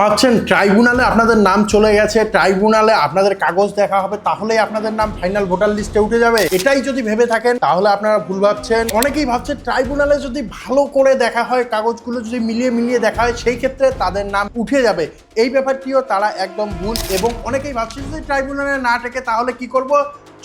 ভাবছেন ট্রাইব্যুনালে আপনাদের নাম চলে গেছে, ট্রাইব্যুনালে আপনাদের কাগজ দেখা হবে, তাহলেই আপনাদের নাম ফাইনাল ভোটার লিস্টে উঠে যাবে। এটাই যদি ভেবে থাকেন তাহলে আপনারা ভুল ভাবছেন। অনেকেই ভাবছে ট্রাইব্যুনালে যদি ভালো করে দেখা হয়, কাগজগুলো যদি মিলিয়ে মিলিয়ে দেখা হয়, সেই ক্ষেত্রে তাদের নাম উঠে যাবে। এই ব্যাপারটিও তারা একদম ভুল। এবং অনেকেই ভাবছে যদি ট্রাইব্যুনালে না টেকে তাহলে কি করব,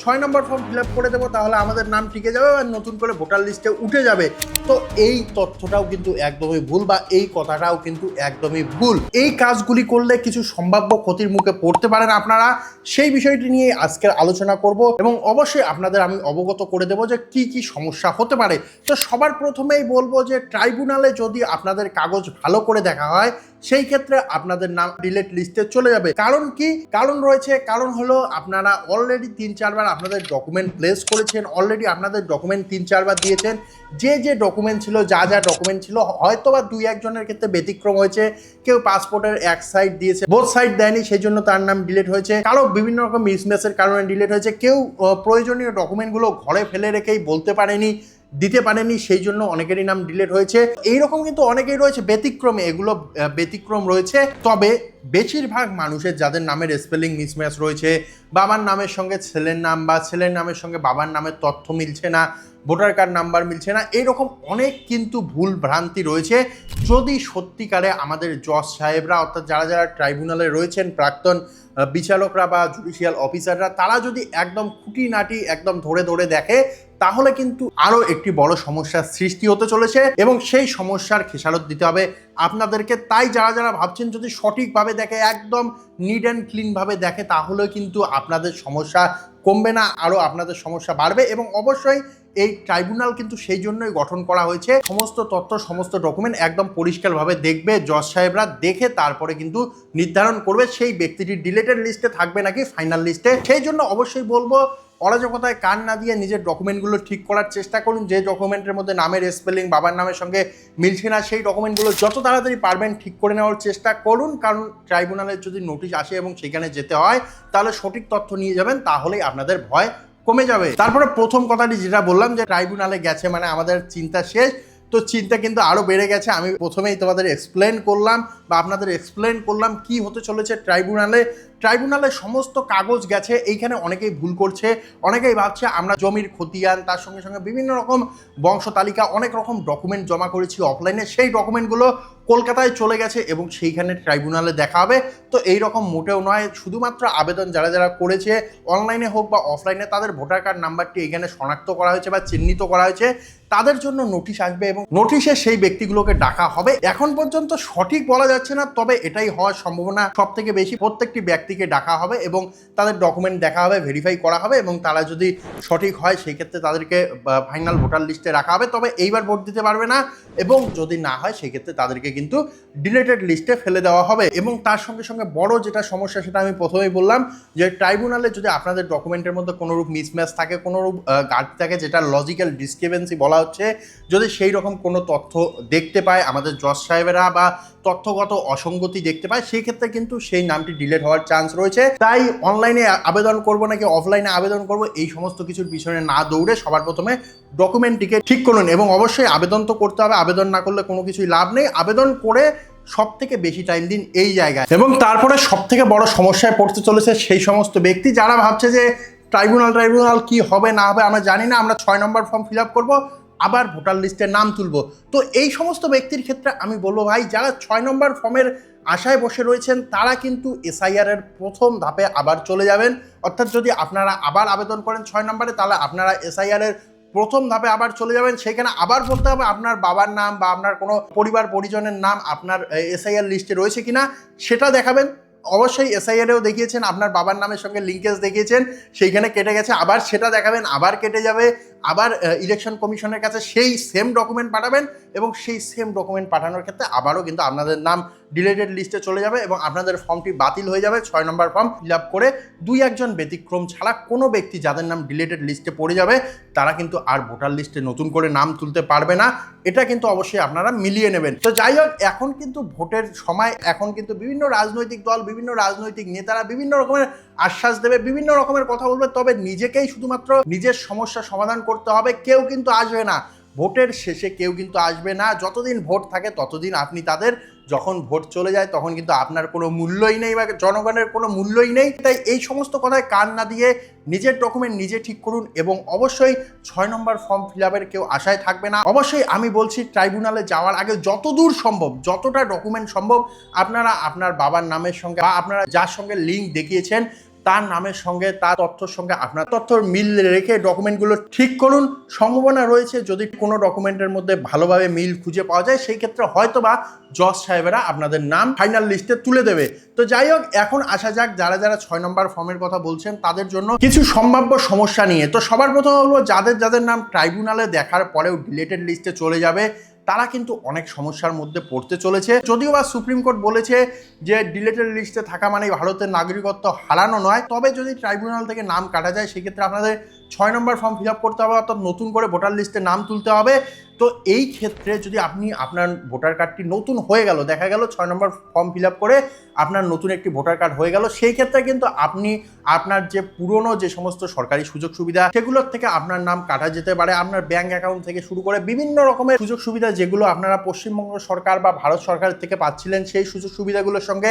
6 নম্বর ফর্ম ফিল আপ করে দেবো, তাহলে আমাদের নাম টিকে যাবে আর নতুন করে ভোটার লিস্টে উঠে যাবে। তো এই তথ্যটাও কিন্তু একদমই ভুল, বা এই কথাটাও কিন্তু একদমই ভুল। এই কাজগুলি করলে কিছু সম্ভাব্য ক্ষতির মুখে পড়তে পারেন আপনারা। সেই বিষয়টি নিয়ে আজকের আলোচনা করব এবং অবশ্যই আপনাদের আমি অবগত করে দেবো যে কি কি সমস্যা হতে পারে। তো সবার প্রথমেই বলবো যে ট্রাইব্যুনালে যদি আপনাদের কাগজ ভালো করে দেখা হয়, সেই ক্ষেত্রে আপনাদের নাম ডিলেট লিস্টে চলে যাবে। কারণ কি কারণ রয়েছে? কারণ হলো আপনারা অলরেডি 3-4 বার আপনাদের ডকুমেন্ট প্লেস করেছেন, অলরেডি আপনাদের ডকুমেন্ট 3-4 বার দিয়েছেন। যে ডকুমেন্ট ছিল, যা ডকুমেন্ট ছিল, হয়তো বা 2-1 জনের ক্ষেত্রে ব্যতিক্রম হয়েছে। কেউ পাসপোর্টের এক সাইড দিয়েছে, বোথ সাইড দেয়নি, সেই জন্য তার নাম ডিলেট হয়েছে। কারো বিভিন্ন রকম মিসম্যাচের কারণে ডিলেট হয়েছে। কেউ প্রয়োজনীয় ডকুমেন্টগুলো ঘরে ফেলে রেখেই বলতে পারেনি, দিতে পারেনি, সেই জন্য অনেকেরই নাম ডিলেট হয়েছে। এইরকম কিন্তু অনেকেই রয়েছে ব্যতিক্রমে, এগুলো ব্যতিক্রম রয়েছে। তবে বেশিরভাগ মানুষের যাদের নামের স্পেলিং মিসম্যাচ রয়েছে, বাবার নামের সঙ্গে ছেলের নাম বা ছেলের নামের সঙ্গে বাবার নামের তথ্য মিলছে না, ভোটার কার্ড নাম্বার মিলছে না, এইরকম অনেক কিন্তু ভুল ভ্রান্তি রয়েছে। যদি সত্যিকারে আমাদের জজ সাহেবরা, অর্থাৎ যারা যারা ট্রাইব্যুনালে রয়েছেন, প্রাক্তন বিচারকরা বা জুডিশিয়াল অফিসাররা, তারা যদি একদম খুঁটিনাটি একদম ধরে ধরে দেখে, তাহলে কিন্তু আরও একটি বড় সমস্যার সৃষ্টি হতে চলেছে এবং সেই সমস্যার খেসারত দিতে হবে আপনাদেরকে। তাই যারা যারা ভাবছেন যদি সঠিকভাবে দেখে, একদম নিট অ্যান্ড ক্লিনভাবে দেখে, তাহলে কিন্তু আপনাদের সমস্যা কমবে না, আরও আপনাদের সমস্যা বাড়বে। এবং অবশ্যই এই ট্রাইব্যুনাল কিন্তু সেই জন্যই গঠন করা হয়েছে, সমস্ত তথ্য, সমস্ত ডকুমেন্ট একদম পরিষ্কারভাবে দেখবে জজ সাহেবরা, দেখে তারপরে কিন্তু নির্ধারণ করবে সেই ব্যক্তিটি ডিলেটেড লিস্টে থাকবে নাকি ফাইনাল লিস্টে। সেই জন্য অবশ্যই বলবো, অরাজকতায় কান না দিয়ে নিজের ডকুমেন্টগুলো ঠিক করার চেষ্টা করুন। যে ডকুমেন্টের মধ্যে নামের স্পেলিং বাবার নামের সঙ্গে মিলছে না, সেই ডকুমেন্টগুলো যত তাড়াতাড়ি পারবেন ঠিক করে নেওয়ার চেষ্টা করুন। কারণ ট্রাইব্যুনালের যদি নোটিশ আসে এবং সেখানে যেতে হয়, তাহলে সঠিক তথ্য নিয়ে যাবেন, তাহলেই আপনাদের ভয় কমে যাবে। তারপরে প্রথম কথাটি যেটা বললাম যে ট্রাইব্যুনালে গেছে মানে আমাদের চিন্তা শেষ, তো চিন্তা কিন্তু আরও বেড়ে গেছে। আমি প্রথমেই তোমাদের এক্সপ্লেন করলাম বা আপনাদের এক্সপ্লেন করলাম কি হতে চলেছে ট্রাইব্যুনালে। ট্রাইব্যুনালে সমস্ত কাগজ গেছে, এইখানে অনেকেই ভুল করছে। অনেকেই ভাবছে আমরা জমির খতিয়ান, তার সঙ্গে সঙ্গে বিভিন্ন রকম বংশ তালিকা, অনেক রকম ডকুমেন্ট জমা করেছি অফলাইনে, সেই ডকুমেন্টগুলো কলকাতায় চলে গেছে এবং সেইখানে ট্রাইব্যুনালে দেখা হবে। তো এই রকম মোটেও নয়। শুধুমাত্র আবেদন যারা যারা করেছে অনলাইনে হোক বা অফলাইনে, তাদের ভোটার কার্ড নাম্বারটি এখানে শনাক্ত করা হয়েছে বা চিহ্নিত করা হয়েছে, তাদের জন্য নোটিশ আসবে এবং নোটিশে সেই ব্যক্তিগুলোকে ডাকা হবে। এখন পর্যন্ত সঠিক বলা যাচ্ছে না, তবে এটাই হওয়ার সম্ভাবনা সব থেকে বেশি। প্রত্যেকটি ব্যক্তিকে ডাকা হবে এবং তাদের ডকুমেন্ট দেখা হবে, ভেরিফাই করা হবে এবং তারা যদি সঠিক হয় সেই ক্ষেত্রে তাদেরকে ফাইনাল ভোটার লিস্টে রাখা হবে। তবে এইবার ভোট দিতে পারবে না, এবং যদি না হয় সেই ক্ষেত্রে তাদেরকে কিন্তু ডিলেটেড লিস্টে ফেলে দেওয়া হবে। এবং তার সঙ্গে সঙ্গে বড় যেটা সমস্যা, সেটা আমি প্রথমেই বললাম যে ট্রাইব্যুনালে যদি আপনাদের ডকুমেন্টের মধ্যে কোনোরূপ মিসম্যাচ থাকে, কোনোরূপ ঘাটতি থাকে, যেটা লজিক্যাল ডিসক্রিপেন্সি বলা হচ্ছে, যদি সেই রকম কোনো তথ্য দেখতে পায় আমাদের জজ সাহেবেরা বা তথ্যগত অসঙ্গতি দেখতে পায়, সেই ক্ষেত্রে কিন্তু সেই নামটি ডিলেট হওয়ার চান্স রয়েছে। তাই অনলাইনে আবেদন করব নাকি অফলাইনে আবেদন করব, এই সমস্ত কিছুর পিছনে না দৌড়ে সবার প্রথমে ডকুমেন্টটিকে ঠিক করুন। এবং অবশ্যই আবেদন তো করতে হবে, আবেদন না করলে কোনো কিছুই লাভ নেই। আবেদন করে সব থেকে বেশি টাইম দিন এই জায়গায়। এবং তারপরে সব থেকে বড় সমস্যায় পড়তে চলেছে সেই সমস্ত ব্যক্তি যারা ভাবছে যে ট্রাইব্যুনাল কি হবে না হবে আমরা জানি না, আমরা 6 নম্বর ফর্ম ফিল আপ করবো, আবার ভোটার লিস্টে নাম তুলবো। তো এই সমস্ত ব্যক্তির ক্ষেত্রে আমি বলবো, ভাই যারা 6 নম্বর ফর্মের আশায় বসে রয়েছেন, তারা কিন্তু এসআইআর এর প্রথম ধাপে আবার চলে যাবেন। অর্থাৎ যদি আপনারা আবার আবেদন করেন 6 নম্বরে, তাহলে আপনারা এসআইআর এর প্রথম ধাপে আবার চলে যাবেন। সেখানে আবার বলতে হবে আপনার বাবার নাম বা আপনার কোনো পরিবার পরিজনের নাম আপনার এসআইআর লিস্টে রয়েছে কিনা, সেটা দেখাবেন। অবশ্যই এসআইআরেও দেখিয়েছেন, আপনার বাবার নামের সঙ্গে লিঙ্কেজ দেখিয়েছেন, সেইখানে কেটে গেছে, আবার সেটা দেখাবেন, আবার কেটে যাবে, আবার ইলেকশন কমিশনের কাছে সেই সেম ডকুমেন্ট পাঠাবেন এবং সেই সেম ডকুমেন্ট পাঠানোর ক্ষেত্রে আবারও কিন্তু আপনাদের নাম ডিলেটেড লিস্টে চলে যাবে এবং আপনাদের ফর্মটি বাতিল হয়ে যাবে। 6 নম্বর ফর্ম ফিল আপ করে 2-1 জন ব্যতিক্রম ছাড়া কোনো ব্যক্তি যাদের নাম ডিলেটেড লিস্টে পড়ে যাবে, তারা কিন্তু আর ভোটার লিস্টে নতুন করে নাম তুলতে পারবে না। এটা কিন্তু অবশ্যই আপনারা মিলিয়ে নেবেন। তো যাই হোক, এখন কিন্তু ভোটের সময়, এখন কিন্তু বিভিন্ন রাজনৈতিক দল, বিভিন্ন রাজনৈতিক নেতারা বিভিন্ন রকমের আশ্বাস দেবে, বিভিন্ন রকমের কথা বলবে, তবে নিজেকেই শুধুমাত্র নিজের সমস্যা সমাধান করতে হবে। কেউ কিন্তু আসবে না ভোটের শেষে, কেউ কিন্তু আসবে না। যতদিন ভোট থাকে ততদিন আপনি তাদের যখন ভোট চলে যায় তখন কিন্তু আপনার কোনো মূল্যই নেই বা জনগণের কোনো মূল্যই নেই। তাই এই সমস্ত কথায় কান না দিয়ে নিজের ডকুমেন্ট নিজে ঠিক করুন এবং অবশ্যই 6 নম্বর ফর্ম ফিল আপের কেউ আশায় থাকবে না। অবশ্যই আমি বলছি ট্রাইব্যুনালে যাওয়ার আগে যতদূর সম্ভব, যতটা ডকুমেন্ট সম্ভব আপনারা আপনার বাবার নামের সঙ্গে বা আপনারা যার সঙ্গে লিঙ্ক দেখিয়েছেন তার নামের সঙ্গে, তার তথ্যের সঙ্গে আপনার তথ্যর মিল রেখে ডকুমেন্টগুলো ঠিক করুন। সম্ভাবনা রয়েছে যদি কোনো ডকুমেন্টের মধ্যে ভালোভাবে মিল খুঁজে পাওয়া যায়, সেই ক্ষেত্রে হয়তোবা জজ সাহেবেরা আপনাদের নাম ফাইনাল লিস্টে তুলে দেবে। তো যাই হোক, এখন আসা যাক যারা যারা 6 নম্বর ফর্মের কথা বলছেন তাদের জন্য কিছু সম্ভাব্য সমস্যা নিয়ে। তো সবার প্রথম হলো যাদের যাদের নাম ট্রাইব্যুনালে দেখার পরেও ডিলেটেড লিস্টে চলে যাবে, তারা কিন্তু অনেক সমস্যার মধ্যে পড়তে চলেছে। যদিও বা সুপ্রিম কোর্ট বলেছে যে ডিলেটেড লিস্টে থাকা মানে ভারতের নাগরিকত্ব হারানো নয়, তবে যদি ট্রাইব্যুনাল থেকে নাম কাটা যায় সেক্ষেত্রে আপনাদের 6 নম্বর ফর্ম ফিল আপ করতে হবে, অর্থাৎ নতুন করে ভোটার লিস্টে নাম তুলতে হবে। তো এই ক্ষেত্রে যদি আপনি আপনার ভোটার কার্ডটি নতুন হয়ে গেল, দেখা গেল 6 নম্বর ফর্ম ফিল আপ করে আপনার নতুন একটি ভোটার কার্ড হয়ে গেল, সেই ক্ষেত্রে কিন্তু আপনি আপনার যে পুরনো যে সমস্ত সরকারি সুযোগ সুবিধা সেগুলোর থেকে আপনার নাম কাটা যেতে পারে। আপনার ব্যাংক অ্যাকাউন্ট থেকে শুরু করে বিভিন্ন রকমের সুযোগ সুবিধা যেগুলো আপনারা পশ্চিমবঙ্গ সরকার বা ভারত সরকার থেকে পাচ্ছিলেন, সেই সুযোগ সুবিধাগুলোর সঙ্গে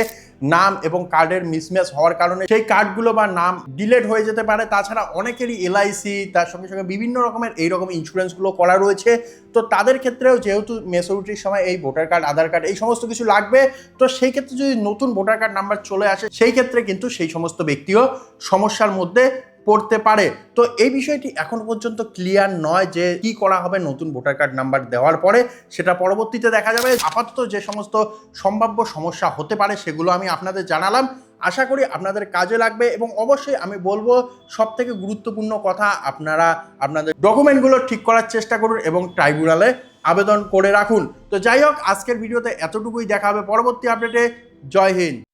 নাম এবং কার্ডের মিসম্যাচ হওয়ার কারণে সেই কার্ডগুলো বা নাম ডিলেট হয়ে যেতে পারে। তাছাড়া অনেকেরই এলআইসি, তার সঙ্গে সঙ্গে বিভিন্ন রকমের এইরকম ইন্স্যুরেন্সগুলো করা রয়েছে। তো তাদের ক্ষেত্রেও যেহেতু মেচুরিটির সময় এই ভোটার কার্ড, আধার কার্ড এই সমস্ত কিছু লাগবে, তো সেই ক্ষেত্রে যদি নতুন ভোটার কার্ড নাম্বার চলে আসে সেই ক্ষেত্রে কিন্তু সেই সমস্ত ব্যক্তিও সমস্যার মধ্যে পড়তে পারে। তো এই বিষয়টি এখন পর্যন্ত ক্লিয়ার নয় যে কি করা হবে নতুন ভোটার কার্ড নাম্বার দেওয়ার পরে, সেটা পরবর্তীতে দেখা যাবে। আপাতত যে সমস্ত সম্ভাব্য সমস্যা হতে পারে সেগুলো আমি আপনাদের জানালাম, আশা করি আপনাদের কাজে লাগবে। এবং অবশ্যই আমি বলবো সব থেকে গুরুত্বপূর্ণ কথা, আপনারা আপনাদের ডকুমেন্টগুলো ঠিক করার চেষ্টা করুন এবং ট্রাইব্যুনালে আবেদন করে রাখুন। তো যাই হোক, আজকের ভিডিওতে এতটুকুই, দেখা হবে পরবর্তী আপডেটে। জয় হিন্দ।